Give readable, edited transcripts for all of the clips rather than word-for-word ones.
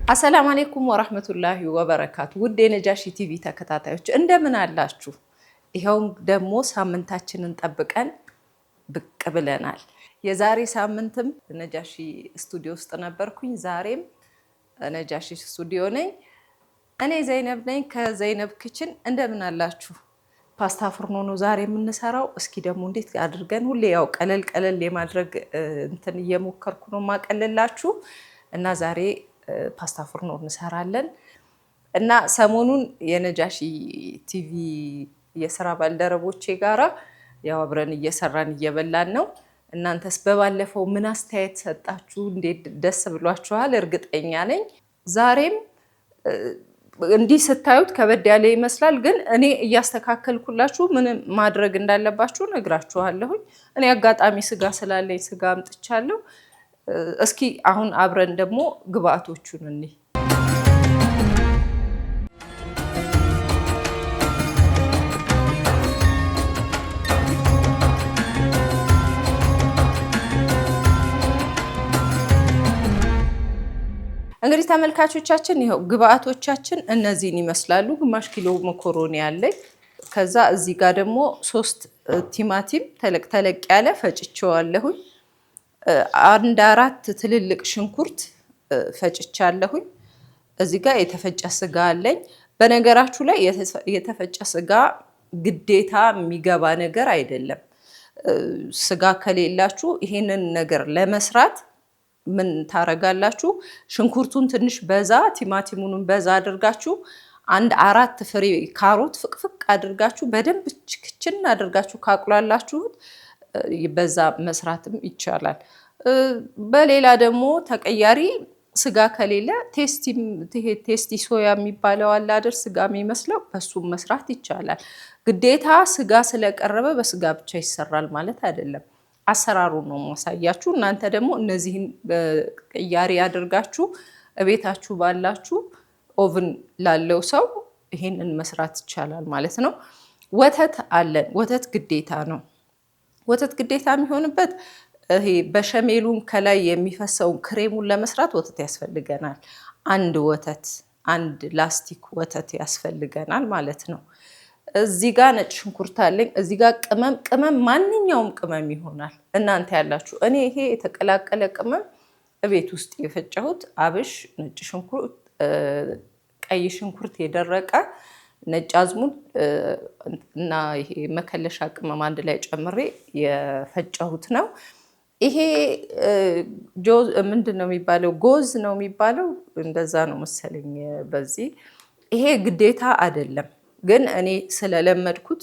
አሰላሙ አለይኩም ወራህመቱላሂ ወበረካቱ። ውድ የነጃሺ ቲቪ ተከታታዮች እንደምን አላችሁ? ይኸው ደግሞ ሳምንታችንን ጠብቀን ብቅ ብለናል። የዛሬ ሳምንትም ነጃሺ ስቱዲዮ ውስጥ ነበርኩኝ። ዛሬም ነጃሺ ስቱዲዮ ነኝ። እኔ ዘይነብ ነኝ ከዘይነብ ኪችን። እንደምን አላችሁ? ፓስታ ፍርኖ ነው ዛሬ የምንሰራው። እስኪ ደግሞ እንዴት አድርገን ሁሌ ያው ቀለል የማድረግ እንትን እየሞከርኩ ነው ማቀለላችሁ እና ዛሬ ፓስታ ፍርኖ እንሰራለን እና ሰሞኑን የነጃሺ ቲቪ የስራ ባልደረቦቼ ጋራ ያው አብረን እየሰራን እየበላን ነው። እናንተስ በባለፈው ምን አስተያየት ሰጣችሁ? እንዴት ደስ ብሏችኋል? እርግጠኛ ነኝ ዛሬም እንዲህ ስታዩት ከበድ ያለ ይመስላል፣ ግን እኔ እያስተካከልኩላችሁ ምን ማድረግ እንዳለባችሁ ነግራችኋለሁኝ። እኔ አጋጣሚ ስጋ ስላለኝ ስጋ አምጥቻለሁ። እስኪ አሁን አብረን ደግሞ ግብአቶቹን እንይ። እንግዲህ ተመልካቾቻችን ይኸው ግብአቶቻችን እነዚህን ይመስላሉ። ግማሽ ኪሎ መኮሮኒ አለኝ። ከዛ እዚህ ጋር ደግሞ 3 ቲማቲም ተለቅ ያለ ፈጭቼዋለሁኝ። 4 ትልልቅ ሽንኩርት ፈጭቻለሁኝ። እዚህ ጋር የተፈጨ ስጋ አለኝ። በነገራችሁ ላይ የተፈጨ ስጋ ግዴታ የሚገባ ነገር አይደለም። ስጋ ከሌላችሁ ይሄንን ነገር ለመስራት ምን ታረጋላችሁ? ሽንኩርቱን ትንሽ በዛ ቲማቲሙንም በዛ አድርጋችሁ 4 ፍሬ ካሮት ፍቅፍቅ አድርጋችሁ በደንብ ችክችን አድርጋችሁ ካቁላላችሁት በዛ መስራትም ይቻላል። በሌላ ደግሞ ተቀያሪ ስጋ ከሌለ ቴስቲ ሶያ የሚባለው አለ አይደል? ስጋ የሚመስለው በሱም መስራት ይቻላል። ግዴታ ስጋ ስለቀረበ በስጋ ብቻ ይሰራል ማለት አይደለም። አሰራሩ ነው ማሳያችሁ። እናንተ ደግሞ እነዚህን ቅያሪ አድርጋችሁ እቤታችሁ ባላችሁ ኦቭን ላለው ሰው ይሄንን መስራት ይቻላል ማለት ነው። ወተት አለን። ወተት ግዴታ ነው። ወተት ግዴታ የሚሆንበት ይሄ በሸሜሉን ከላይ የሚፈሰውን ክሬሙን ለመስራት ወተት ያስፈልገናል። አንድ ላስቲክ ወተት ያስፈልገናል ማለት ነው። እዚህ ጋር ነጭ ሽንኩርት አለኝ። እዚህ ጋር ቅመም ማንኛውም ቅመም ይሆናል እናንተ ያላችሁ። እኔ ይሄ የተቀላቀለ ቅመም እቤት ውስጥ የፈጨሁት አብሽ፣ ነጭ ሽንኩርት፣ ቀይ ሽንኩርት የደረቀ፣ ነጭ አዝሙድ እና ይሄ መከለሻ ቅመም አንድ ላይ ጨምሬ የፈጨሁት ነው። ይሄ ምንድን ነው የሚባለው? ጎዝ ነው የሚባለው፣ እንደዛ ነው መሰለኝ። በዚህ ይሄ ግዴታ አይደለም፣ ግን እኔ ስለለመድኩት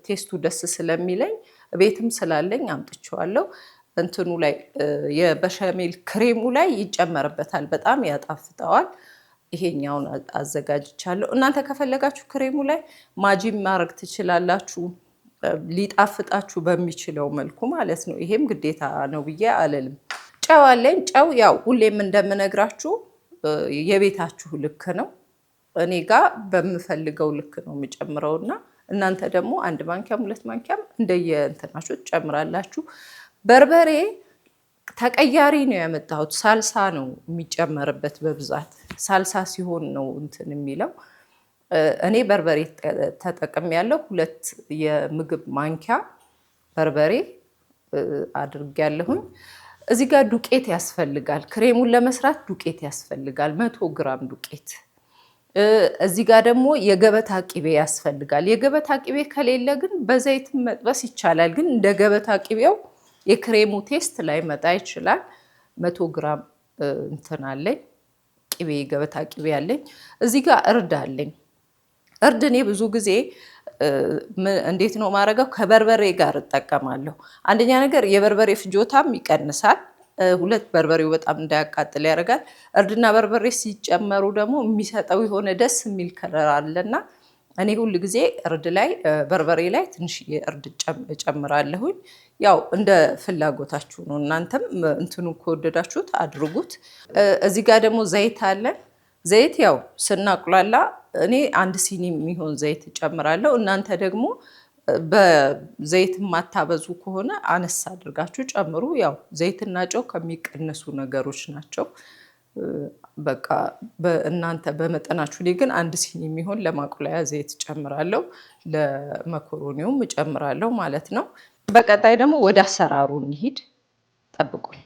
ቴስቱ ደስ ስለሚለኝ ቤትም ስላለኝ አምጥቼዋለሁ። እንትኑ ላይ የበሸሜል ክሬሙ ላይ ይጨመርበታል፣ በጣም ያጣፍጠዋል። ይሄኛውን አዘጋጅቻለሁ። እናንተ ከፈለጋችሁ ክሬሙ ላይ ማጂም ማድረግ ትችላላችሁ፣ ሊጣፍጣችሁ በሚችለው መልኩ ማለት ነው። ይሄም ግዴታ ነው ብዬ አልልም። ጨው አለኝ። ጨው ያው ሁሌም እንደምነግራችሁ የቤታችሁ ልክ ነው። እኔ ጋር በምፈልገው ልክ ነው የምጨምረውና እናንተ ደግሞ 1 ማንኪያም 2 ማንኪያም እንደየእንትናችሁ ትጨምራላችሁ። በርበሬ ተቀያሪ ነው ያመጣሁት። ሳልሳ ነው የሚጨመርበት በብዛት። ሳልሳ ሲሆን ነው እንትን የሚለው። እኔ በርበሬ ተጠቅሜያለሁ። 2 የምግብ ማንኪያ በርበሬ አድርጌያለሁኝ። እዚህ ጋር ዱቄት ያስፈልጋል። ክሬሙን ለመስራት ዱቄት ያስፈልጋል፣ 100 ግራም ዱቄት። እዚህ ጋር ደግሞ የገበታ ቅቤ ያስፈልጋል። የገበታ ቅቤ ከሌለ ግን በዘይት መጥበስ ይቻላል፣ ግን እንደ ገበታ ቅቤው የክሬሙ ቴስት ላይ መጣ ይችላል። 100 ግራም እንትን አለኝ ቅቤ፣ ገበታ ቅቤ አለኝ። እዚህ ጋር እርድ አለኝ። እርድ እኔ ብዙ ጊዜ እንዴት ነው ማረገው? ከበርበሬ ጋር እጠቀማለሁ። አንደኛ ነገር የበርበሬ ፍጆታም ይቀንሳል። 2 በርበሬው በጣም እንዳያቃጥል ያደርጋል። እርድና በርበሬ ሲጨመሩ ደግሞ የሚሰጠው የሆነ ደስ የሚል ከለር አለና እኔ ሁል ጊዜ እርድ ላይ በርበሬ ላይ ትንሽ የእርድ እጨምራለሁኝ። ያው እንደ ፍላጎታችሁ ነው። እናንተም እንትኑ ከወደዳችሁት አድርጉት። እዚህ ጋር ደግሞ ዘይት አለን። ዘይት ያው ስናቁላላ እኔ 1 ሲኒ የሚሆን ዘይት እጨምራለሁ። እናንተ ደግሞ በዘይት ማታበዙ ከሆነ አነስ አድርጋችሁ ጨምሩ። ያው ዘይትና ጨው ከሚቀነሱ ነገሮች ናቸው። በቃ በእናንተ በመጠናችሁ ላይ ግን አንድ ሲኒ የሚሆን ለማቁላያ ዘይት ጨምራለሁ። ለመኮሮኒውም ጨምራለሁ ማለት ነው። በቀጣይ ደግሞ ወደ አሰራሩ እንሂድ። ጠብቁኝ።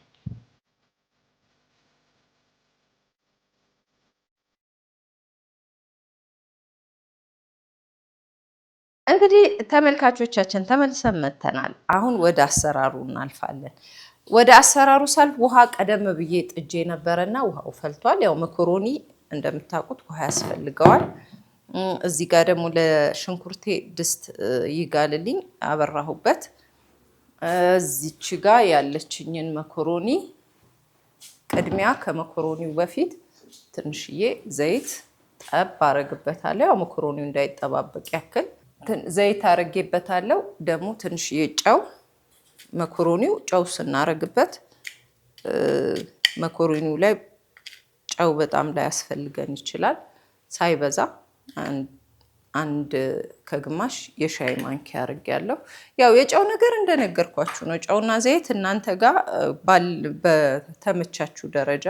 እንግዲህ ተመልካቾቻችን ተመልሰን መጥተናል። አሁን ወደ አሰራሩ እናልፋለን። ወደ አሰራሩ ሳልፍ ውሃ ቀደም ብዬ ጥጄ ነበረና ውሃው ፈልቷል። ያው መኮሮኒ እንደምታውቁት ውሃ ያስፈልገዋል። እዚህ ጋር ደግሞ ለሽንኩርቴ ድስት ይጋልልኝ አበራሁበት። እዚች ጋር ያለችኝን መኮሮኒ ቅድሚያ ከመኮሮኒው በፊት ትንሽዬ ዘይት ጠብ አረግበታለሁ። ያው መኮሮኒው እንዳይጠባበቅ ያክል ዘይት አረጌበታለሁ። ደግሞ ትንሽዬ ጨው፣ መኮሮኒው ጨው ስናረግበት መኮሮኒው ላይ ጨው በጣም ላይ ያስፈልገን ይችላል። ሳይበዛ አንድ ከግማሽ የሻይ ማንኪያ አርጌያለሁ። ያው የጨው ነገር እንደነገርኳችሁ ነው። ጨውና ዘይት እናንተ ጋር በተመቻችሁ ደረጃ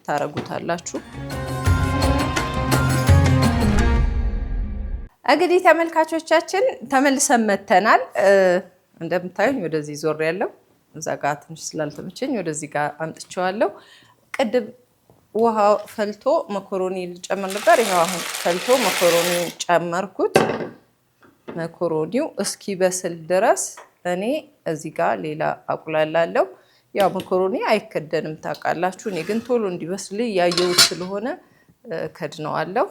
ታረጉታላችሁ። እንግዲህ ተመልካቾቻችን ተመልሰን መተናል። እንደምታዩኝ ወደዚህ ዞር ያለው እዛ ጋር ትንሽ ስላልተመቸኝ ወደዚህ ጋር አምጥቼዋለሁ። ቅድም ውሃ ፈልቶ መኮሮኒ ልጨምር ነበር። ይሄው አሁን ፈልቶ መኮሮኒው ጨመርኩት። መኮሮኒው እስኪበስል ድረስ እኔ እዚህ ጋር ሌላ አቁላላለሁ። ያው መኮሮኒ አይከደንም ታውቃላችሁ። እኔ ግን ቶሎ እንዲበስል ያየሁት ስለሆነ ከድነዋለሁ።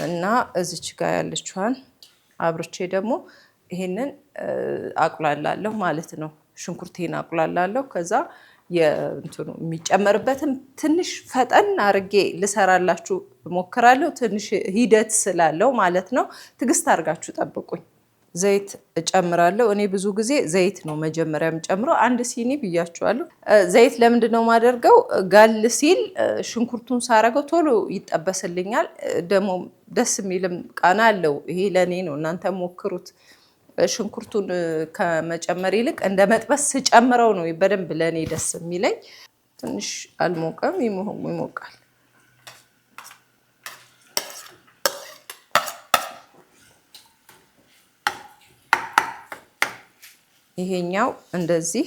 እና እዚች ጋር ያለችዋን አብርቼ ደግሞ ይሄንን አቁላላለሁ ማለት ነው። ሽንኩርቴን አቁላላለሁ። ከዛ የእንትኑ የሚጨመርበትም ትንሽ ፈጠን አርጌ ልሰራላችሁ ሞክራለሁ። ትንሽ ሂደት ስላለው ማለት ነው። ትዕግስት አርጋችሁ ጠብቁኝ። ዘይት እጨምራለሁ። እኔ ብዙ ጊዜ ዘይት ነው መጀመሪያ የምጨምረው። አንድ ሲኒ ብያችኋለሁ። ዘይት ለምንድን ነው የማደርገው? ጋል ሲል ሽንኩርቱን ሳረገው ቶሎ ይጠበስልኛል። ደግሞ ደስ የሚልም ቃና አለው። ይሄ ለእኔ ነው፣ እናንተ ሞክሩት። ሽንኩርቱን ከመጨመር ይልቅ እንደ መጥበስ ስጨምረው ነው በደንብ ለእኔ ደስ የሚለኝ። ትንሽ አልሞቀም፣ ይሞቃል። ይሄኛው እንደዚህ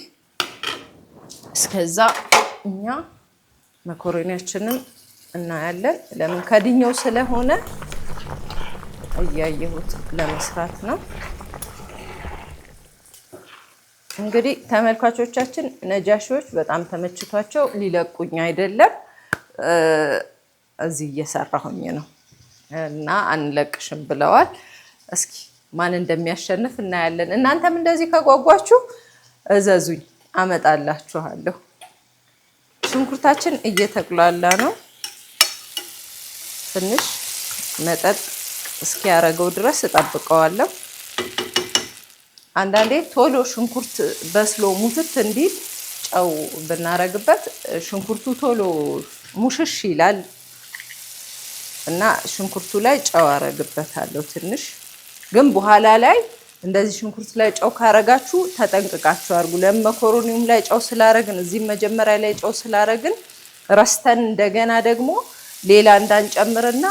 እስከዛ እኛ መኮሮኒያችንን እናያለን። ለምን ከድኛው ስለሆነ እያየሁት ለመስራት ነው። እንግዲህ ተመልካቾቻችን ነጃሺዎች በጣም ተመችቷቸው ሊለቁኝ አይደለም። እዚህ እየሰራሁኝ ነው እና አንለቅሽም ብለዋል። እስኪ ማን እንደሚያሸንፍ እናያለን። እናንተም እንደዚህ ከጓጓችሁ እዘዙኝ፣ አመጣላችኋለሁ። ሽንኩርታችን እየተቁላላ ነው። ትንሽ መጠጥ እስኪያረገው ድረስ እጠብቀዋለሁ። አንዳንዴ ቶሎ ሽንኩርት በስሎ ሙትት እንዲል ጨው ብናረግበት ሽንኩርቱ ቶሎ ሙሽሽ ይላል እና ሽንኩርቱ ላይ ጨው አረግበታለሁ ትንሽ። ግን በኋላ ላይ እንደዚህ ሽንኩርት ላይ ጨው ካረጋችሁ ተጠንቅቃችሁ አድርጉ። ለመኮሮኒውም ላይ ጨው ስላረግን እዚህም መጀመሪያ ላይ ጨው ስላረግን ረስተን እንደገና ደግሞ ሌላ እንዳንጨምርና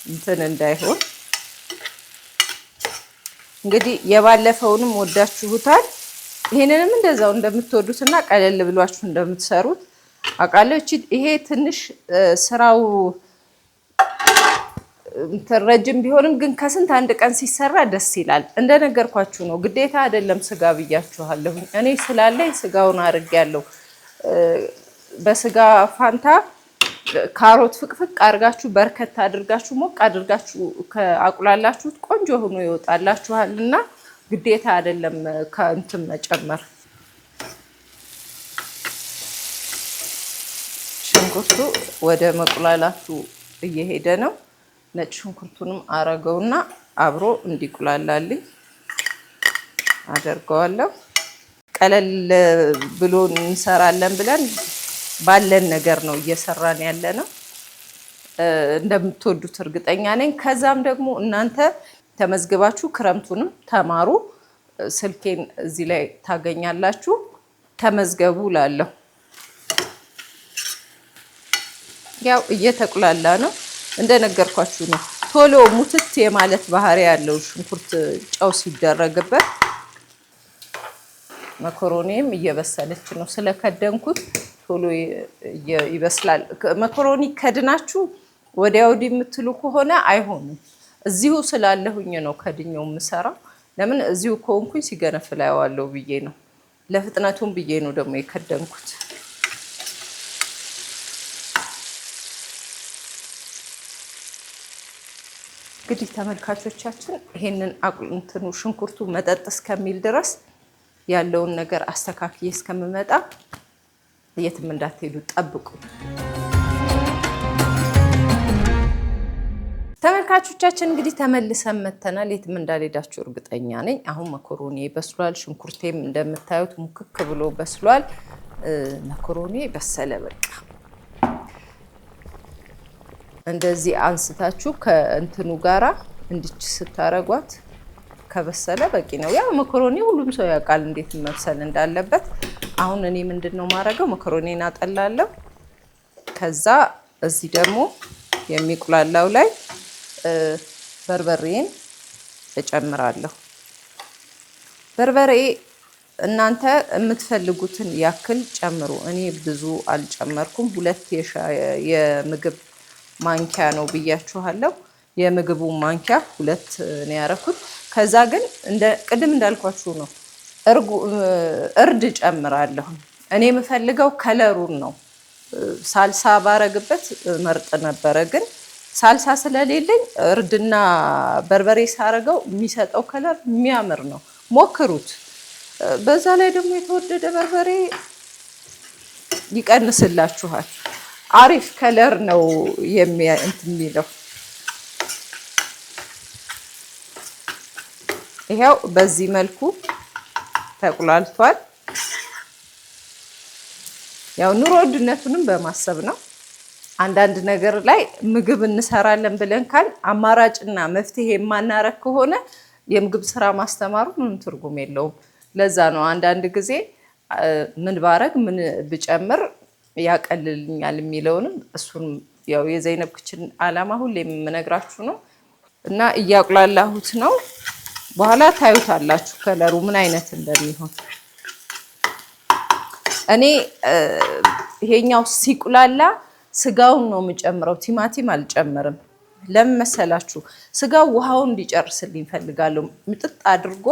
እንትን እንዳይሆን። እንግዲህ የባለፈውንም ወዳችሁታል። ይሄንንም እንደዛው እንደምትወዱትና ቀለል ብሏችሁ እንደምትሰሩት አውቃለሁ። ይሄ ትንሽ ስራው ረጅም ቢሆንም ግን ከስንት አንድ ቀን ሲሰራ ደስ ይላል። እንደነገርኳችሁ ነው፣ ግዴታ አይደለም ስጋ ብያችኋለሁ። እኔ ስላለኝ ስጋውን አድርጌያለሁ። በስጋ ፋንታ ካሮት ፍቅፍቅ አድርጋችሁ በርከት አድርጋችሁ ሞቅ አድርጋችሁ ከአቁላላችሁት ቆንጆ ሆኖ ይወጣላችኋል እና ግዴታ አይደለም ከእንትን መጨመር። ሽንኩርቱ ወደ መቁላላቱ እየሄደ ነው። ነጭ ሽንኩርቱንም አረገውና አብሮ እንዲቁላላልኝ አደርገዋለሁ። ቀለል ብሎ እንሰራለን ብለን ባለን ነገር ነው እየሰራን ያለ ነው። እንደምትወዱት እርግጠኛ ነኝ። ከዛም ደግሞ እናንተ ተመዝግባችሁ ክረምቱንም ተማሩ። ስልኬን እዚህ ላይ ታገኛላችሁ። ተመዝገቡ ላለሁ ያው እየተቁላላ ነው እንደነገርኳችሁ ነው። ቶሎ ሙትት የማለት ባህሪ ያለው ሽንኩርት ጨው ሲደረግበት። መኮሮኒም እየበሰለች ነው ስለከደንኩት ቶሎ ይበስላል። መኮሮኒ ከድናችሁ ወዲያ ወዲህ የምትሉ ከሆነ አይሆንም። እዚሁ ስላለሁኝ ነው ከድኛው የምሰራው። ለምን እዚሁ ከሆንኩኝ ሲገነፍል አየዋለሁ ብዬ ነው። ለፍጥነቱም ብዬ ነው ደግሞ የከደንኩት። እንግዲህ ተመልካቾቻችን ይሄንን አቁንትኑ ሽንኩርቱ መጠጥ እስከሚል ድረስ ያለውን ነገር አስተካክዬ እስከምመጣ የትም እንዳትሄዱ ጠብቁ። ተመልካቾቻችን እንግዲህ ተመልሰን መተናል። የትም እንዳልሄዳችሁ እርግጠኛ ነኝ። አሁን መኮሮኒ በስሏል። ሽንኩርቴም እንደምታዩት ሙክክ ብሎ በስሏል። መኮሮኒ በሰለ። በቃ እንደዚህ አንስታችሁ ከእንትኑ ጋራ እንድች ስታረጓት ከበሰለ በቂ ነው። ያ መኮሮኒ ሁሉም ሰው ያውቃል እንዴት መብሰል እንዳለበት። አሁን እኔ ምንድነው ማረገው? መኮሮኒን አጠላለሁ። ከዛ እዚህ ደግሞ የሚቁላላው ላይ በርበሬን እጨምራለሁ። በርበሬ እናንተ የምትፈልጉትን ያክል ጨምሩ። እኔ ብዙ አልጨመርኩም። 2 የምግብ ማንኪያ ነው ብያችኋለሁ። የምግቡ ማንኪያ 2 ነው ያረኩት። ከዛ ግን ቅድም እንዳልኳችሁ ነው እርድ ጨምራለሁ። እኔ የምፈልገው ከለሩን ነው። ሳልሳ ባረግበት መርጥ ነበረ፣ ግን ሳልሳ ስለሌለኝ እርድና በርበሬ ሳረገው የሚሰጠው ከለር የሚያምር ነው። ሞክሩት። በዛ ላይ ደግሞ የተወደደ በርበሬ ይቀንስላችኋል። አሪፍ ከለር ነው የሚለው። ይሄው በዚህ መልኩ ተቁላልቷል። ያው ኑሮ ውድነቱንም በማሰብ ነው። አንዳንድ ነገር ላይ ምግብ እንሰራለን ብለን ካል አማራጭና መፍትሄ የማናረግ ከሆነ የምግብ ስራ ማስተማሩ ምንም ትርጉም የለውም። ለዛ ነው አንዳንድ ጊዜ ምን ባረግ ምን ብጨምር ያቀልልኛል የሚለውንም እሱን ያው የዘይነብ ክችን አላማ ሁሌ የምነግራችሁ ነው። እና እያቁላላሁት ነው። በኋላ ታዩታላችሁ ከለሩ ምን አይነት እንደሚሆን። እኔ ይሄኛው ሲቁላላ ስጋውን ነው የምጨምረው፣ ቲማቲም አልጨምርም። ለምን መሰላችሁ? ስጋው ውሃውን እንዲጨርስልኝ ፈልጋለሁ። ምጥጥ አድርጎ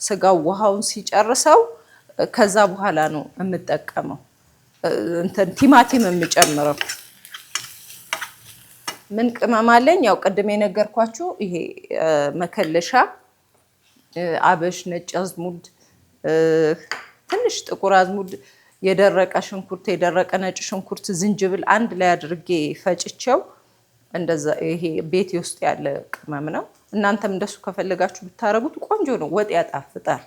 ስጋው ውሃውን ሲጨርሰው ከዛ በኋላ ነው የምጠቀመው ቲማቲም የምጨምረው። ምን ቅመም አለኝ? ያው ቅድም የነገርኳችሁ ይሄ መከለሻ፣ አበሽ፣ ነጭ አዝሙድ፣ ትንሽ ጥቁር አዝሙድ፣ የደረቀ ሽንኩርት፣ የደረቀ ነጭ ሽንኩርት፣ ዝንጅብል አንድ ላይ አድርጌ ፈጭቼው እንደዛ። ይሄ ቤቴ ውስጥ ያለ ቅመም ነው። እናንተም እንደሱ ከፈለጋችሁ ብታረጉት ቆንጆ ነው፣ ወጥ ያጣፍጣል።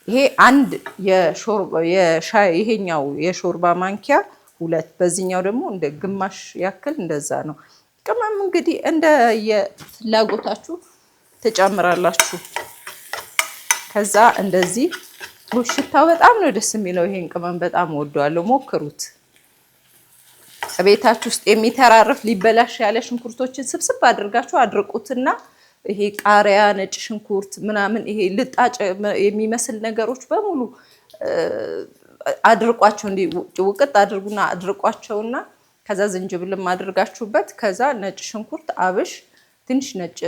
ይሄ አንድ ይሄኛው የሾርባ ማንኪያ 2፣ በዚህኛው ደግሞ እንደ ግማሽ ያክል እንደዛ ነው። ቅመም እንግዲህ እንደ የፍላጎታችሁ ትጨምራላችሁ። ከዛ እንደዚህ ሽታው በጣም ነው ደስ የሚለው። ይሄን ቅመም በጣም ወደዋለሁ፣ ሞክሩት። ቤታችሁ ውስጥ የሚተራርፍ ሊበላሽ ያለ ሽንኩርቶችን ስብስብ አድርጋችሁ አድርቁትና ይሄ ቃሪያ፣ ነጭ ሽንኩርት ምናምን ይሄ ልጣጭ የሚመስል ነገሮች በሙሉ አድርቋቸው። እንዲ ውቅጥ አድርጉና አድርቋቸውና ከዛ ዝንጅብልም አድርጋችሁበት ከዛ ነጭ ሽንኩርት፣ አብሽ፣ ትንሽ ነጭ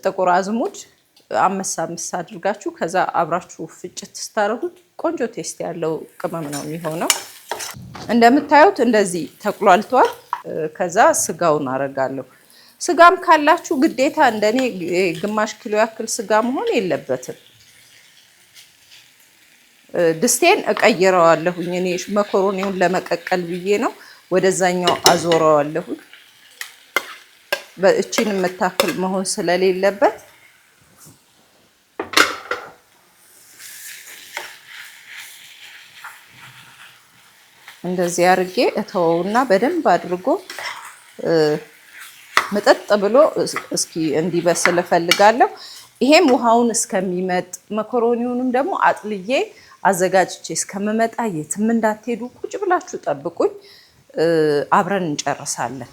ጥቁር አዝሙድ አመሳ አድርጋችሁ ከዛ አብራችሁ ፍጭት ስታረጉት ቆንጆ ቴስት ያለው ቅመም ነው የሚሆነው። እንደምታዩት እንደዚህ ተቁላልቷል። ከዛ ስጋውን አረጋለሁ። ስጋም ካላችሁ ግዴታ እንደኔ ግማሽ ኪሎ ያክል ስጋ መሆን የለበትም። ድስቴን እቀይረዋለሁኝ። እኔ መኮሮኒውን ለመቀቀል ብዬ ነው ወደዛኛው አዞረዋለሁ። በእቺን የምታክል መሆን ስለሌለበት እንደዚህ አድርጌ እተወውና በደንብ አድርጎ መጠጥ ብሎ እስኪ እንዲበስል እፈልጋለሁ። ይሄም ውሃውን እስከሚመጥ መኮሮኒውንም ደግሞ አጥልዬ አዘጋጅቼ እስከምመጣ የትም እንዳትሄዱ፣ ቁጭ ብላችሁ ጠብቁኝ። አብረን እንጨርሳለን።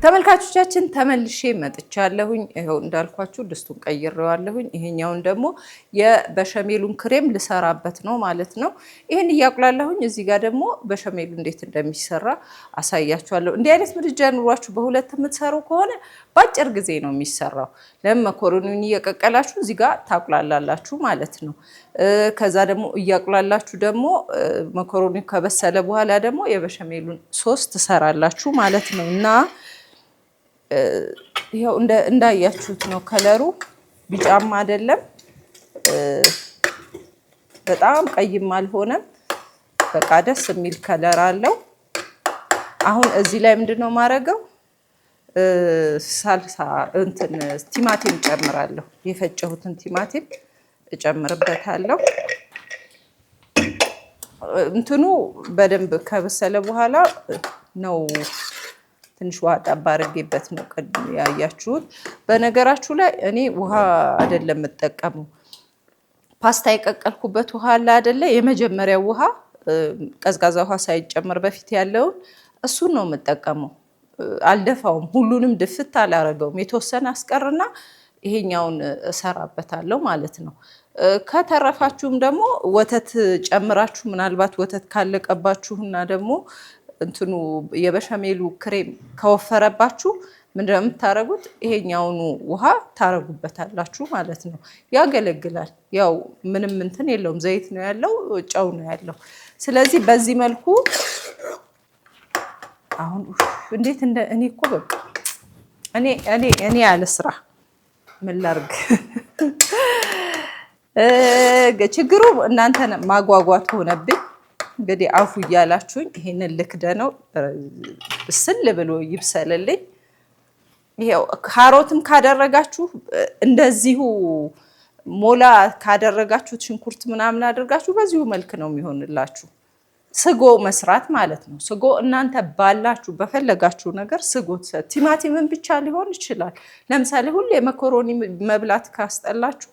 ተመልካቾቻችን ተመልሼ መጥቻለሁኝ። ይኸው እንዳልኳችሁ ድስቱን ቀይሬዋለሁኝ። ይሄኛውን ደግሞ የበሸሜሉን ክሬም ልሰራበት ነው ማለት ነው። ይሄን እያቁላለሁኝ። እዚህ ጋር ደግሞ በሸሜሉ እንዴት እንደሚሰራ አሳያችኋለሁ። እንዲህ አይነት ምድጃ ኑሯችሁ በሁለት የምትሰሩ ከሆነ በአጭር ጊዜ ነው የሚሰራው። ለምን መኮረኒውን እየቀቀላችሁ እዚህ ጋር ታቁላላላችሁ ማለት ነው። ከዛ ደግሞ እያቁላላችሁ ደግሞ መኮረኒው ከበሰለ በኋላ ደግሞ የበሸሜሉን ሶስ ትሰራላችሁ ማለት ነው እና ይሄው እንዳያችሁት ነው። ከለሩ ቢጫም አይደለም በጣም ቀይም አልሆነም። በቃ ደስ የሚል ከለር አለው። አሁን እዚህ ላይ ምንድነው ማረገው? ሳልሳ ቲማቲም ጨምራለሁ። የፈጨሁትን ቲማቲም እጨምርበታለሁ። እንትኑ በደንብ ከበሰለ በኋላ ነው ትንሽ ውሃ ጠብ አድርጌበት ነው ያያችሁት። በነገራችሁ ላይ እኔ ውሃ አይደለም የምጠቀመው። ፓስታ የቀቀልኩበት ውሃ አለ አይደለ? የመጀመሪያው ውሃ ቀዝቃዛ ውሃ ሳይጨመር በፊት ያለውን እሱን ነው የምጠቀመው። አልደፋውም። ሁሉንም ድፍት አላረገውም። የተወሰነ አስቀርና ይሄኛውን እሰራበታለሁ ማለት ነው። ከተረፋችሁም ደግሞ ወተት ጨምራችሁ ምናልባት ወተት ካለቀባችሁና ደግሞ እንትኑ የበሸሜሉ ክሬም ከወፈረባችሁ ምንድነው የምታረጉት? ይሄኛውኑ ውሃ ታረጉበታላችሁ ማለት ነው። ያገለግላል። ያው ምንም እንትን የለውም። ዘይት ነው ያለው፣ ጨው ነው ያለው። ስለዚህ በዚህ መልኩ አሁን እንዴት እኔ እኮ በቃ እኔ ያለ ስራ ምን ላድርግ? ችግሩ እናንተን ማጓጓት ሆነብኝ። እንግዲህ አፉ እያላችሁኝ ይሄንን ልክደ ነው ስል ብሎ ይብሰልልኝ። ይሄው ካሮትም ካደረጋችሁ እንደዚሁ ሞላ ካደረጋችሁት ሽንኩርት ምናምን አድርጋችሁ በዚሁ መልክ ነው የሚሆንላችሁ። ስጎ መስራት ማለት ነው። ስጎ እናንተ ባላችሁ በፈለጋችሁ ነገር ስጎ ቲማቲምን ብቻ ሊሆን ይችላል። ለምሳሌ ሁሌ መኮሮኒ መብላት ካስጠላችሁ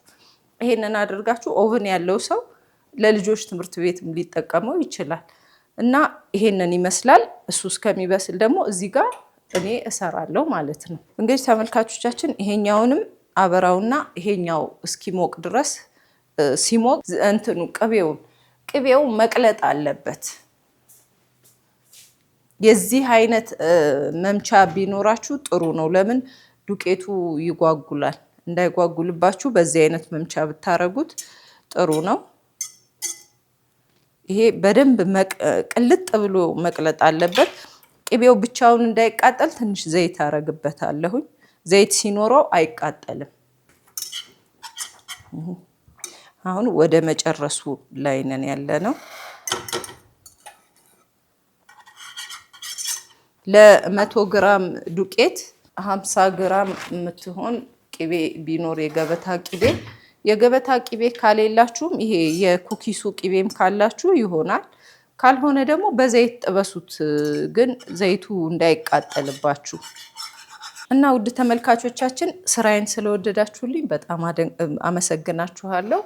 ይሄንን አድርጋችሁ ኦቨን ያለው ሰው ለልጆች ትምህርት ቤትም ሊጠቀመው ይችላል። እና ይሄንን ይመስላል። እሱ እስከሚበስል ደግሞ እዚህ ጋር እኔ እሰራለሁ ማለት ነው። እንግዲህ ተመልካቾቻችን ይሄኛውንም አበራውና ይሄኛው እስኪሞቅ ድረስ ሲሞቅ እንትኑ ቅቤው መቅለጥ አለበት። የዚህ አይነት መምቻ ቢኖራችሁ ጥሩ ነው። ለምን ዱቄቱ ይጓጉላል። እንዳይጓጉልባችሁ በዚህ አይነት መምቻ ብታረጉት ጥሩ ነው። ይሄ በደንብ ቅልጥ ብሎ መቅለጥ አለበት። ቅቤው ብቻውን እንዳይቃጠል ትንሽ ዘይት አረግበታለሁኝ። ዘይት ሲኖረው አይቃጠልም። አሁን ወደ መጨረሱ ላይ ነን ያለነው። ለ100 ግራም ዱቄት 50 ግራም የምትሆን ቅቤ ቢኖር የገበታ ቅቤ ካሌላችሁም ይሄ የኩኪሱ ቅቤም ካላችሁ ይሆናል። ካልሆነ ደግሞ በዘይት ጥበሱት፣ ግን ዘይቱ እንዳይቃጠልባችሁ። እና ውድ ተመልካቾቻችን ስራዬን ስለወደዳችሁልኝ በጣም አመሰግናችኋለሁ።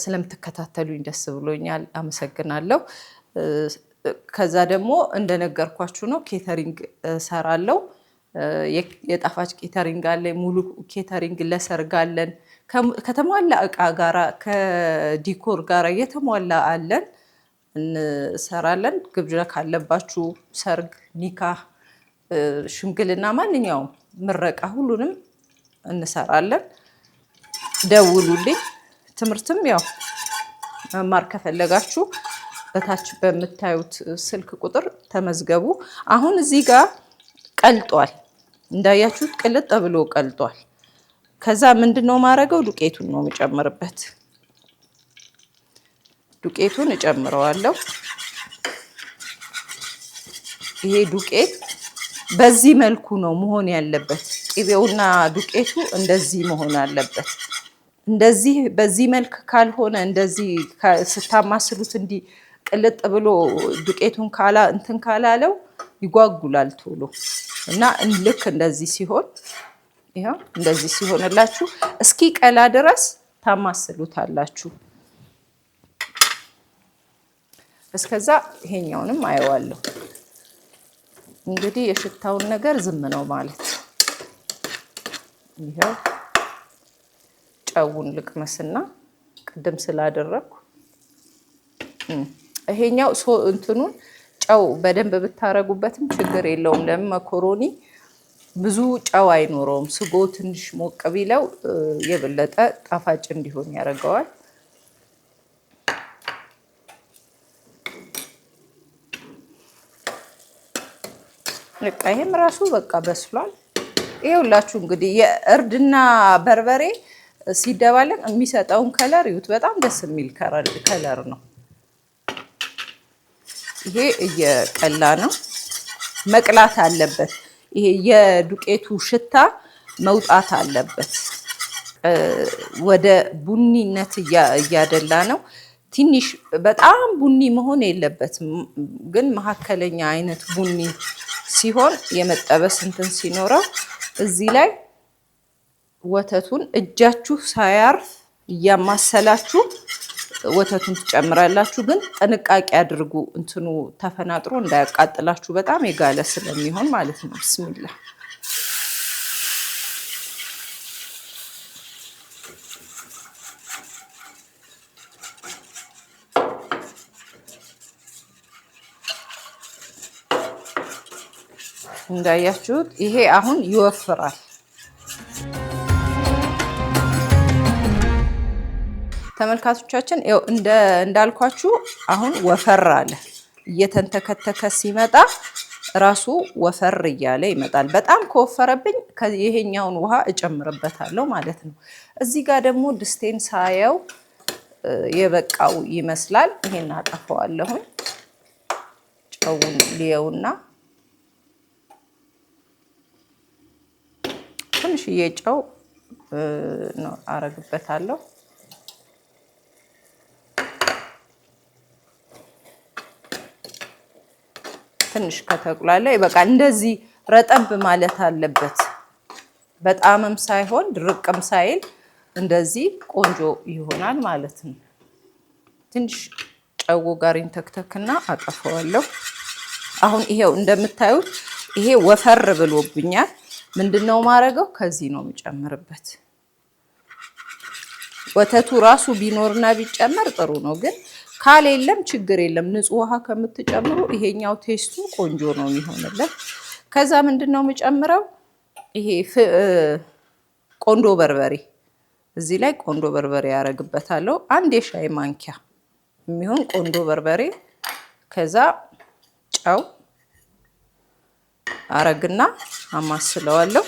ስለምትከታተሉኝ ደስ ብሎኛል። አመሰግናለሁ። ከዛ ደግሞ እንደነገርኳችሁ ነው ኬተሪንግ ሰራለሁ። የጣፋጭ ኬተሪንግ አለ፣ ሙሉ ኬተሪንግ ለሰርግ አለን። ከተሟላ እቃ ጋራ ከዲኮር ጋራ የተሟላ አለን፣ እንሰራለን። ግብዣ ካለባችሁ ሰርግ፣ ኒካህ፣ ሽምግልና፣ ማንኛውም ምረቃ ሁሉንም እንሰራለን። ደውሉልኝ። ትምህርትም ያው መማር ከፈለጋችሁ በታች በምታዩት ስልክ ቁጥር ተመዝገቡ። አሁን እዚህ ጋር ቀልጧል፣ እንዳያችሁት ቅልጥ ብሎ ቀልጧል። ከዛ ምንድነው ማረገው? ዱቄቱን ነው የምጨምርበት። ዱቄቱን እጨምረዋለሁ። ይሄ ዱቄት በዚህ መልኩ ነው መሆን ያለበት። ቅቤውና ዱቄቱ እንደዚህ መሆን አለበት። እንደዚህ በዚህ መልክ ካልሆነ እንደዚህ ስታማስሉት እንዲህ ቅልጥ ብሎ ዱቄቱን እንትን ካላለው ይጓጉላል ቶሎ። እና ልክ እንደዚህ ሲሆን ይሄው እንደዚህ ሲሆንላችሁ እስኪ ቀላ ድረስ ታማስሉታላችሁ። እስከዛ ይሄኛውንም አየዋለሁ። እንግዲህ የሽታውን ነገር ዝም ነው ማለት። ይሄው ጨውን ልቅመስና ቅድም ስላደረኩ ይሄኛው እንትኑን ጨው በደንብ ብታረጉበትም ችግር የለውም። ለመኮሮኒ ብዙ ጨው አይኖረውም። ስጎ ትንሽ ሞቅ ቢለው የበለጠ ጣፋጭ እንዲሆን ያደርገዋል። በቃ ይሄም ራሱ በቃ በስሏል። ይኸውላችሁ እንግዲህ የእርድና በርበሬ ሲደባለቅ የሚሰጠውን ከለር ይዩት። በጣም ደስ የሚል ከለር ነው። ይሄ እየቀላ ነው፣ መቅላት አለበት። ይሄ የዱቄቱ ሽታ መውጣት አለበት። ወደ ቡኒነት እያደላ ነው። ትንሽ በጣም ቡኒ መሆን የለበትም፣ ግን መካከለኛ አይነት ቡኒ ሲሆን የመጠበስ እንትን ሲኖረው እዚህ ላይ ወተቱን እጃችሁ ሳያርፍ እያማሰላችሁ ወተቱን ትጨምራላችሁ። ግን ጥንቃቄ አድርጉ፣ እንትኑ ተፈናጥሮ እንዳያቃጥላችሁ በጣም የጋለ ስለሚሆን ማለት ነው። ብስሚላ እንዳያችሁት ይሄ አሁን ይወፍራል። ተመልካቾቻችን ያው እንዳልኳችሁ አሁን ወፈር አለ። እየተንተከተከ ሲመጣ ራሱ ወፈር እያለ ይመጣል። በጣም ከወፈረብኝ ይሄኛውን ውሃ እጨምርበታለሁ ማለት ነው። እዚህ ጋር ደግሞ ድስቴን ሳየው የበቃው ይመስላል። ይሄን አጠፋዋለሁ። ጨውን ሊየውና ትንሽዬ ጨው ነው አረግበታለሁ። ትንሽ ከተቁላላ ይበቃል። እንደዚህ ረጠብ ማለት አለበት። በጣምም ሳይሆን ድርቅም ሳይል እንደዚህ ቆንጆ ይሆናል ማለት ነው። ትንሽ ጨው ጋር ይንተክተክና አጠፋዋለሁ። አሁን ይሄው እንደምታዩት ይሄ ወፈር ብሎብኛል። ምንድነው ማረገው? ከዚህ ነው የምጨምርበት። ወተቱ ራሱ ቢኖርና ቢጨመር ጥሩ ነው፣ ግን ካሌለም ችግር የለም። ንጹህ ውሃ ከምትጨምሩ ይሄኛው ቴስቱ ቆንጆ ነው የሚሆንለት። ከዛ ምንድነው የምጨምረው? ይሄ ቆንዶ በርበሬ፣ እዚህ ላይ ቆንዶ በርበሬ ያረግበታለሁ። አንድ የሻይ ማንኪያ የሚሆን ቆንዶ በርበሬ። ከዛ ጨው አረግና አማስለዋለሁ።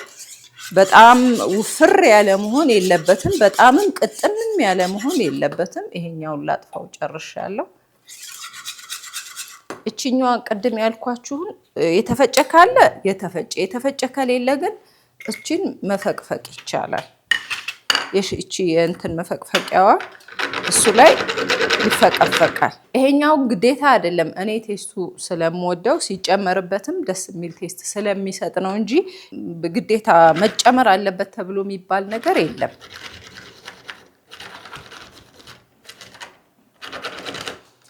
በጣም ውፍር ያለ መሆን የለበትም፣ በጣምም ቅጥንም ያለ መሆን የለበትም። ይሄኛውን ላጥፋው ጨርሻለሁ። እቺኛዋ ቅድም ያልኳችሁን የተፈጨ ካለ የተፈጨ ከሌለ ግን እቺን መፈቅፈቅ ይቻላል። እቺ የእንትን መፈቅፈቂያዋ እሱ ላይ ይፈቀፈቃል። ይሄኛው ግዴታ አይደለም። እኔ ቴስቱ ስለምወደው ሲጨመርበትም ደስ የሚል ቴስት ስለሚሰጥ ነው እንጂ ግዴታ መጨመር አለበት ተብሎ የሚባል ነገር የለም።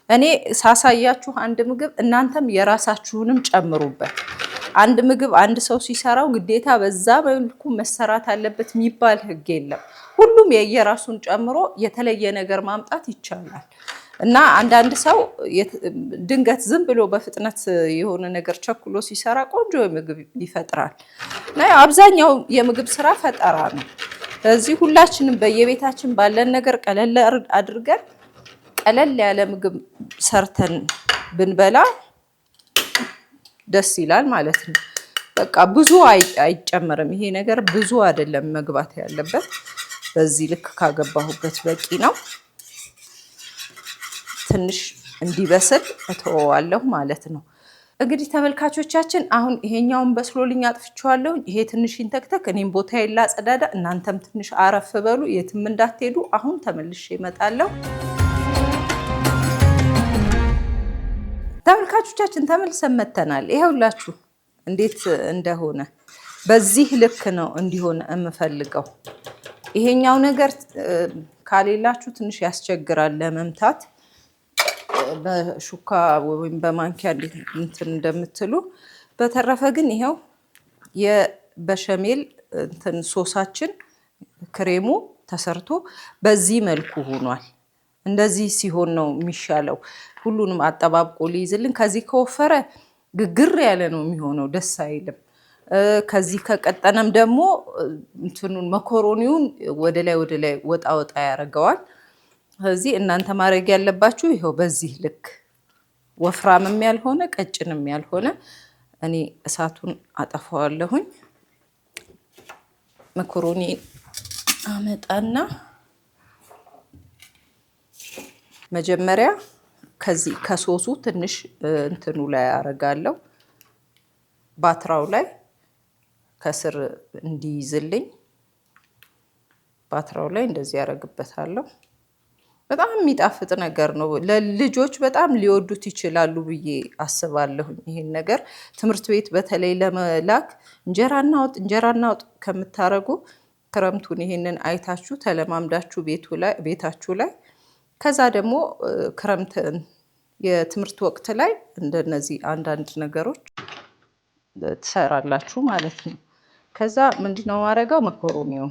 እኔ ሳሳያችሁ አንድ ምግብ እናንተም የራሳችሁንም ጨምሩበት። አንድ ምግብ አንድ ሰው ሲሰራው ግዴታ በዛ መልኩ መሰራት አለበት የሚባል ሕግ የለም። ሁሉም የየራሱን ጨምሮ የተለየ ነገር ማምጣት ይቻላል። እና አንዳንድ ሰው ድንገት ዝም ብሎ በፍጥነት የሆነ ነገር ቸኩሎ ሲሰራ ቆንጆ ምግብ ይፈጥራል። እና አብዛኛው የምግብ ስራ ፈጠራ ነው። ስለዚህ ሁላችንም በየቤታችን ባለን ነገር ቀለል አድርገን ቀለል ያለ ምግብ ሰርተን ብንበላ ደስ ይላል ማለት ነው። በቃ ብዙ አይጨመርም። ይሄ ነገር ብዙ አይደለም መግባት ያለበት። በዚህ ልክ ካገባሁበት በቂ ነው። ትንሽ እንዲበስል እተወዋለሁ ማለት ነው። እንግዲህ ተመልካቾቻችን አሁን ይሄኛውን በስሎልኝ አጥፍቼዋለሁ። ይሄ ትንሽ ይንተክተክ፣ እኔም ቦታዬን ላጸዳዳ፣ እናንተም ትንሽ አረፍ በሉ፣ የትም እንዳትሄዱ። አሁን ተመልሼ እመጣለሁ። ተመልካቾቻችን ተመልሰን መተናል። ይሄውላችሁ እንዴት እንደሆነ በዚህ ልክ ነው እንዲሆን የምፈልገው። ይሄኛው ነገር ካሌላችሁ ትንሽ ያስቸግራል ለመምታት በሹካ ወይም በማንኪያ እንትን እንደምትሉ። በተረፈ ግን ይሄው የበሸሜል እንትን ሶሳችን ክሬሙ ተሰርቶ በዚህ መልኩ ሆኗል። እንደዚህ ሲሆን ነው የሚሻለው። ሁሉንም አጠባብቆ ሊይዝልን። ከዚህ ከወፈረ ግግር ያለ ነው የሚሆነው፣ ደስ አይልም። ከዚህ ከቀጠነም ደግሞ እንትኑን መኮሮኒውን ወደ ላይ ወጣ ወጣ ያደርገዋል። ስለዚህ እናንተ ማድረግ ያለባችሁ ይኸው በዚህ ልክ ወፍራምም ያልሆነ ቀጭንም ያልሆነ። እኔ እሳቱን አጠፋዋለሁኝ። መኮሮኒ አመጣና መጀመሪያ ከዚህ ከሶሱ ትንሽ እንትኑ ላይ አረጋለሁ፣ ባትራው ላይ ከስር እንዲይዝልኝ ባትራው ላይ እንደዚህ ያረግበታለሁ። በጣም የሚጣፍጥ ነገር ነው። ለልጆች በጣም ሊወዱት ይችላሉ ብዬ አስባለሁ። ይሄን ነገር ትምህርት ቤት በተለይ ለመላክ እንጀራ እናውጥ ከምታረጉ ክረምቱን ይሄንን አይታችሁ ተለማምዳችሁ ቤታችሁ ላይ ከዛ ደግሞ ክረምት የትምህርት ወቅት ላይ እንደነዚህ አንዳንድ ነገሮች ትሰራላችሁ ማለት ነው። ከዛ ምንድነው ማረጋው መኮሮኒው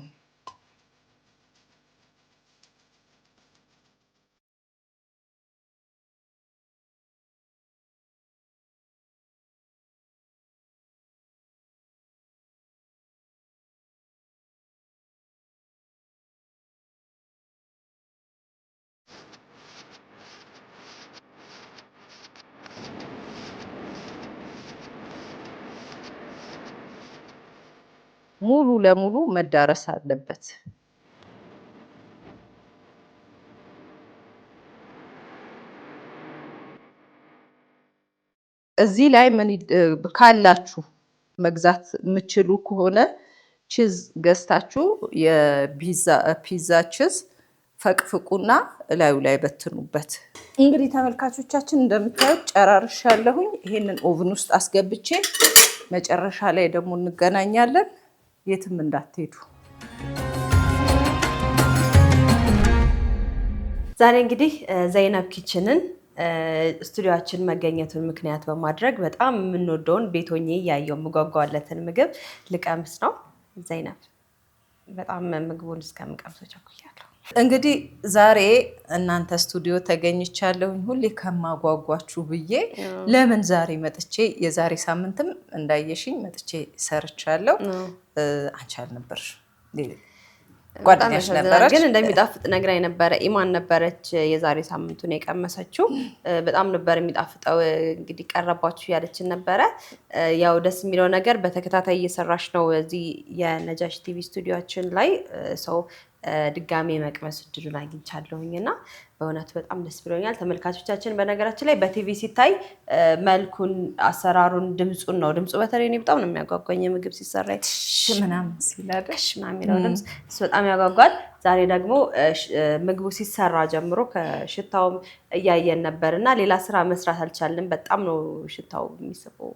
ሙሉ ለሙሉ መዳረስ አለበት። እዚህ ላይ ምን ካላችሁ መግዛት የምችሉ ከሆነ ቺዝ ገዝታችሁ የፒዛ ቺዝ ፈቅፍቁና እላዩ ላይ በትኑበት። እንግዲህ ተመልካቾቻችን እንደምታዩት ጨራርሻለሁኝ። ይሄንን ኦቭን ውስጥ አስገብቼ መጨረሻ ላይ ደግሞ እንገናኛለን። የትም እንዳትሄዱ። ዛሬ እንግዲህ ዘይነብ ኪችንን ስቱዲዮአችን መገኘቱን ምክንያት በማድረግ በጣም የምንወደውን ቤት ሆኜ እያየሁ የምጓጓለትን ምግብ ልቀምስ ነው። ዘይነብ በጣም ምግቡን እስከምቀምሰው ቸኩያለሁ። እንግዲህ ዛሬ እናንተ ስቱዲዮ ተገኝቻለሁኝ። ሁሌ ከማጓጓችሁ ብዬ ለምን ዛሬ መጥቼ የዛሬ ሳምንትም እንዳየሽኝ መጥቼ ሰርቻለሁ። አንቺ አልነበርሽ ጓደኛሽ ነበረች፣ ግን እንደሚጣፍጥ ነግራኝ ነበረ። ኢማን ነበረች የዛሬ ሳምንቱን የቀመሰችው። በጣም ነበር የሚጣፍጠው። እንግዲህ ቀረባችሁ ያለችን ነበረ። ያው ደስ የሚለው ነገር በተከታታይ እየሰራሽ ነው እዚህ የነጃሽ ቲቪ ስቱዲዮችን ላይ ሰው ድጋሜ መቅመስ እድሉን አግኝቻለሁኝ እና በእውነቱ በጣም ደስ ብሎኛል። ተመልካቾቻችን በነገራችን ላይ በቲቪ ሲታይ መልኩን፣ አሰራሩን፣ ድምፁን ነው። ድምፁ በተለይ እኔ በጣም ነው የሚያጓጓኝ። የምግብ ሲሰራ ምናምን ሲላደሽ ምናምን የሚለው ድምፅ እሱ በጣም ያጓጓል። ዛሬ ደግሞ ምግቡ ሲሰራ ጀምሮ ከሽታውም እያየን ነበር እና ሌላ ስራ መስራት አልቻልንም። በጣም ነው ሽታው የሚስበው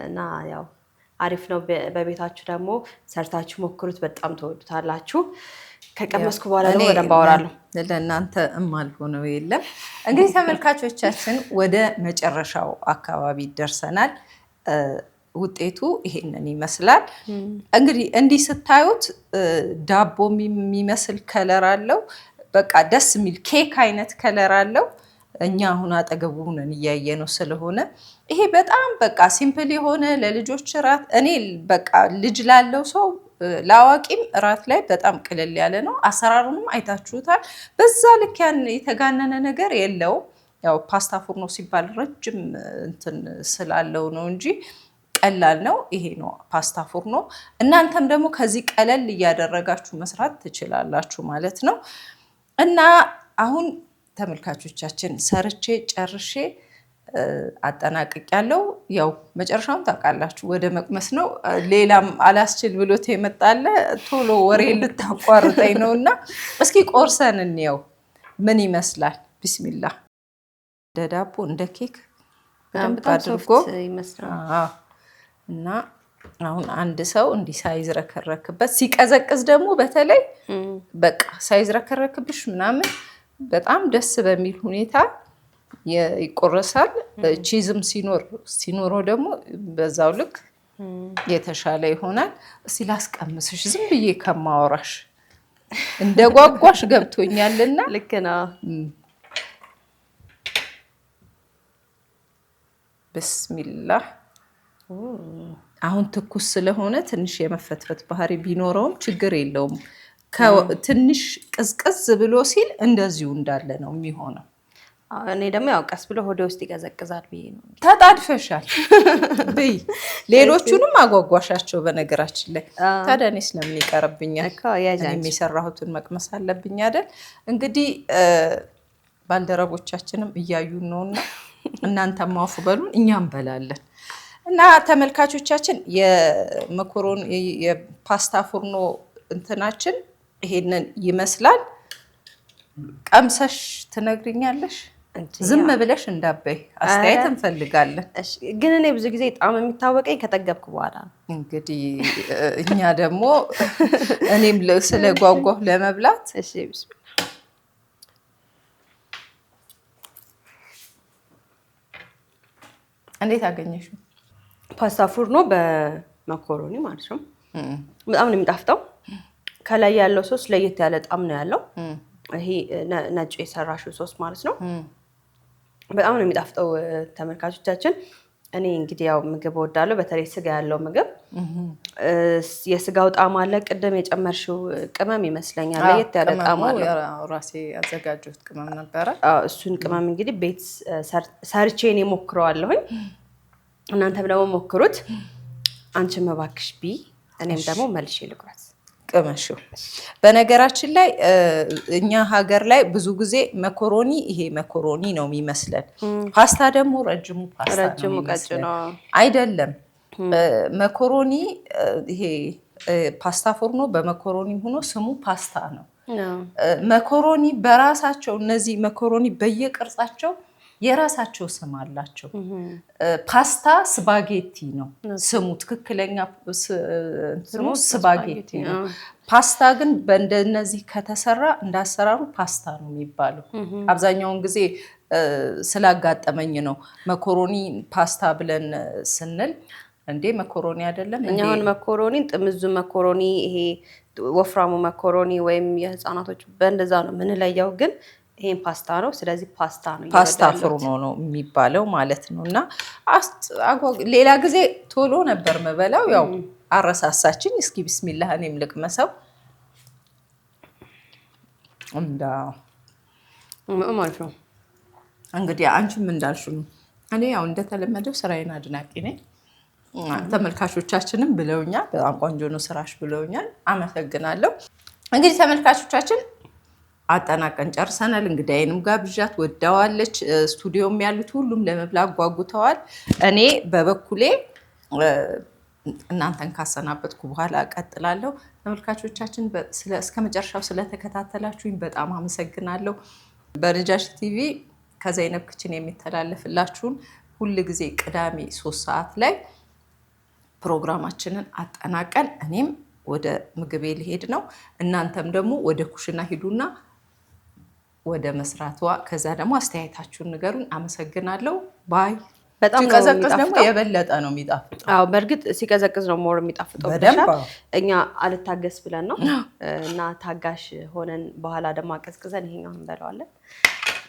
እና ያው አሪፍ ነው። በቤታችሁ ደግሞ ሰርታችሁ ሞክሩት፣ በጣም ተወዱታላችሁ። ከቀመስኩ በኋላ ደግሞ በደንብ አወራለሁ። ለእናንተ የማልሆነው የለም። እንግዲህ ተመልካቾቻችን ወደ መጨረሻው አካባቢ ደርሰናል። ውጤቱ ይሄንን ይመስላል። እንግዲህ እንዲህ ስታዩት ዳቦ የሚመስል ከለር አለው። በቃ ደስ የሚል ኬክ አይነት ከለር አለው። እኛ አሁን አጠገቡ ሆነን እያየነው ስለሆነ ይሄ በጣም በቃ ሲምፕል የሆነ ለልጆች እራት፣ እኔ በቃ ልጅ ላለው ሰው ለአዋቂም እራት ላይ በጣም ቅልል ያለ ነው። አሰራሩንም አይታችሁታል። በዛ ልክ ያን የተጋነነ ነገር የለውም። ያው ፓስታ ፉርኖ ሲባል ረጅም እንትን ስላለው ነው እንጂ ቀላል ነው። ይሄ ነው ፓስታ ፉርኖ። እናንተም ደግሞ ከዚህ ቀለል እያደረጋችሁ መስራት ትችላላችሁ ማለት ነው። እና አሁን ተመልካቾቻችን ሰርቼ ጨርሼ አጠናቅቄያለሁ። ያው መጨረሻውን ታውቃላችሁ፣ ወደ መቅመስ ነው። ሌላም አላስችል ብሎት የመጣለ ቶሎ ወሬ ልታቋርጠኝ ነው እና እስኪ ቆርሰን እንየው ምን ይመስላል። ቢስሚላ። እንደ ዳቦ እንደ ኬክ በደንብ አድርጎ ይመስላል እና አሁን አንድ ሰው እንዲህ ሳይዝረከረክበት ሲቀዘቅዝ ደግሞ በተለይ በቃ ሳይዝረከረክብሽ ምናምን በጣም ደስ በሚል ሁኔታ ይቆረሳል። ቺዝም ሲኖረው ደግሞ በዛው ልክ የተሻለ ይሆናል። እስኪ ላስቀምስሽ ዝም ብዬ ከማወራሽ እንደ ጓጓሽ ገብቶኛልና። ልክ ነው። ብስሚላህ። አሁን ትኩስ ስለሆነ ትንሽ የመፈትፈት ባህሪ ቢኖረውም ችግር የለውም። ትንሽ ቅዝቅዝ ብሎ ሲል እንደዚሁ እንዳለ ነው የሚሆነው። እኔ ደግሞ ያው ቀስ ብሎ ሆዴ ውስጥ ይቀዘቅዛል ብዬ ነው። ተጣድፈሻል ብይ። ሌሎቹንም አጓጓሻቸው በነገራችን ላይ። ታዲያ እኔ ስለምን ይቀርብኛል? እኔም የሰራሁትን መቅመስ አለብኝ አይደል? እንግዲህ ባልደረቦቻችንም እያዩን ነውና እናንተም አፉ በሉን፣ እኛም እንበላለን። እና ተመልካቾቻችን የመኮሮኒ የፓስታ ፉርኖ እንትናችን ይሄንን ይመስላል። ቀምሰሽ ትነግሪኛለሽ? ዝም ብለሽ እንዳበይ አስተያየት እንፈልጋለን። ግን እኔ ብዙ ጊዜ ጣም የሚታወቀኝ ከጠገብኩ በኋላ ነው። እንግዲህ እኛ ደግሞ እኔም ስለጓጓሁ ለመብላት። እሺ ቢስሚላህ። እንዴት አገኘሽው? ፓስታ ፉርኖ በመኮሮኒ ማለት ነው። በጣም ነው የሚጣፍጠው። ከላይ ያለው ሶስ ለየት ያለ ጣም ነው ያለው። ይሄ ነጭ የሰራሽው ሶስ ማለት ነው። በጣም ነው የሚጣፍጠው ተመልካቾቻችን። እኔ እንግዲህ ያው ምግብ እወዳለሁ፣ በተለይ ስጋ ያለው ምግብ። የስጋው ጣዕም አለ። ቅድም የጨመርሽው ቅመም ይመስለኛል ለየት ያለ ጣዕም አለ። ራሴ ያዘጋጀሁት ቅመም ነበረ። እሱን ቅመም እንግዲህ ቤት ሰርቼ እኔ ሞክረዋለሁኝ። እናንተም ደግሞ ሞክሩት። አንቺም እባክሽ ቢ፣ እኔም ደግሞ መልሼ ልቁረስ። ቅመሽው። በነገራችን ላይ እኛ ሀገር ላይ ብዙ ጊዜ መኮሮኒ ይሄ መኮሮኒ ነው የሚመስለን። ፓስታ ደግሞ ረጅሙ ፓስታ ነው የሚመስለን። አይደለም። መኮሮኒ ይሄ ፓስታ ፉርኖ በመኮሮኒ ሆኖ ስሙ ፓስታ ነው። መኮሮኒ በራሳቸው እነዚህ መኮሮኒ በየቅርጻቸው የራሳቸው ስም አላቸው። ፓስታ ስፓጌቲ ነው ስሙ፣ ትክክለኛ ስሙ ስፓጌቲ ነው። ፓስታ ግን በእንደነዚህ ከተሰራ እንዳሰራሩ ፓስታ ነው የሚባለው። አብዛኛውን ጊዜ ስላጋጠመኝ ነው መኮሮኒ ፓስታ ብለን ስንል እንዴ መኮሮኒ አይደለም እንዴ? እኛውን መኮሮኒ ጥምዙ መኮሮኒ፣ ይሄ ወፍራሙ መኮሮኒ ወይም የህፃናቶች በእንደዛ ነው ምንለየው። ግን ይሄን ፓስታ ነው። ስለዚህ ፓስታ ነው፣ ፓስታ ፉርኖ ነው የሚባለው ማለት ነው። እና ሌላ ጊዜ ቶሎ ነበር መበላው፣ ያው አረሳሳችን። እስኪ ቢስሚላህ እኔም ልቅመሰው። ማለት ነው እንግዲህ አንቺም እንዳልሽው ነው። እኔ ያው እንደተለመደው ስራዬን አድናቂ ነኝ። ተመልካቾቻችንም ብለውኛል፣ በጣም ቆንጆ ነው ስራሽ ብለውኛል። አመሰግናለሁ። እንግዲህ ተመልካቾቻችን አጠናቀን ጨርሰናል። እንግዳዬንም ጋብዣት ወዳዋለች። ስቱዲዮም ያሉት ሁሉም ለመብላት ጓጉተዋል። እኔ በበኩሌ እናንተን ካሰናበትኩ በኋላ እቀጥላለሁ። ተመልካቾቻችን እስከ መጨረሻው ስለተከታተላችሁኝ በጣም አመሰግናለሁ። በነጃሺ ቲቪ ከዘይነብ ክችን የሚተላለፍላችሁን ሁል ጊዜ ቅዳሜ 3 ሰዓት ላይ ፕሮግራማችንን አጠናቀን እኔም ወደ ምግቤ ልሄድ ነው። እናንተም ደግሞ ወደ ኩሽና ሂዱና ወደ መስራቷ፣ ከዛ ደግሞ አስተያየታችሁን ንገሩን። አመሰግናለሁ። ባይ። በጣም ሲቀዘቅዝ ደግሞ የበለጠ ነው የሚጣፍጠው። አዎ በእርግጥ ሲቀዘቅዝ ነው ሞር የሚጣፍጠው። በደንብ እኛ አልታገስ ብለን ነው እና ታጋሽ ሆነን በኋላ ደግሞ አቀዝቅዘን ይሄኛውን እንበላዋለን።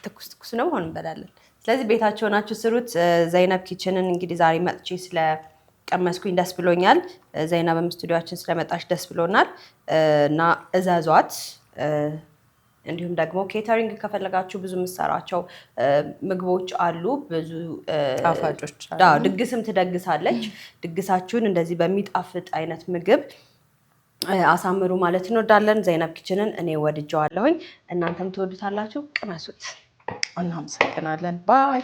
ትኩስ ትኩስ ነው ሆነ እንበላለን። ስለዚህ ቤታችሁ ሆናችሁ ስሩት። ዘይነብ ኪችንን እንግዲህ ዛሬ መጥቼ ስለቀመስኩኝ ደስ ብሎኛል። ዘይነብም ስቱዲዮአችን ስለመጣች ደስ ብሎናል እና እዘዟት። እንዲሁም ደግሞ ኬተሪንግ ከፈለጋችሁ ብዙ የምትሰራቸው ምግቦች አሉ፣ ብዙ ጣፋጮች አሉ። ድግስም ትደግሳለች። ድግሳችሁን እንደዚህ በሚጣፍጥ አይነት ምግብ አሳምሩ ማለት እንወዳለን። ዘይነብ ኪችንን እኔ ወድጀዋለሁኝ፣ እናንተም ትወዱታላችሁ። ቅመሱት። እናመሰግናለን። ባይ